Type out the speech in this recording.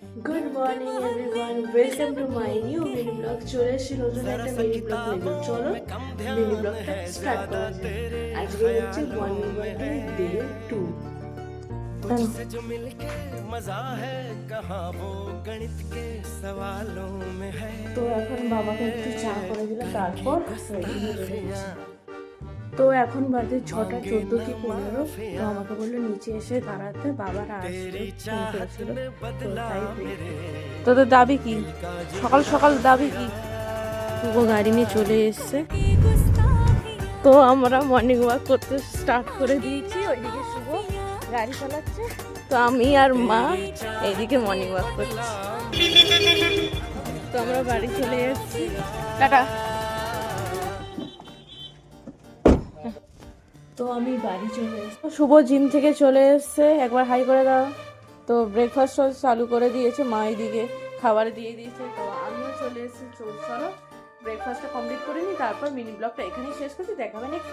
Good morning everyone, welcome to my new mini blog. চলে এসেছি নতুন একটা মিনি ব্লগ নিয়ে। চলো মিনি ব্লগটা স্টার্ট করা যাক। আজকে হচ্ছে মর্নিং ওয়াকের ডে 2। तुझसे जो मिलके मजा है कहाँ वो गणित के सवालों में है। তো এখন বাবাকে একটু চা করে দিলাম, তারপর রেডি হয়ে বেরিয়েছি। তো এখন বাজে 6টা 14 কি 15। তো আমাকে বললো নিচে এসে দাঁড়াতে, বাবারা আসবে ফোন করেছিল। তো তাই তোদের দাবি কি, সকাল সকাল দাবি কি? শুভ গাড়ি নিয়ে চলে এসছে। তো আমরা মর্নিং ওয়াক করতে স্টার্ট করে দিয়েছি। ওইদিকে শুভ গাড়ি চালাচ্ছে, তো আমি আর মা এইদিকে মর্নিং ওয়াক করছি। তো আমরা বাড়ি চলে এসেছি, টাটা। তো আমি বাড়ি চলে এসেছি। শুভ জিম থেকে চলে এসছে, একবার হাই করে দাও। তো ব্রেকফাস্টও চালু করে দিয়েছে মা, এইদিকে খাবার দিয়ে দিয়েছে। তো আমিও চলে এসেছি। চলো ব্রেকফাস্টটা কমপ্লিট করে নিই, তারপর মিনি ব্লগটা এখানেই শেষ করছি। দেখাবে নেক্সট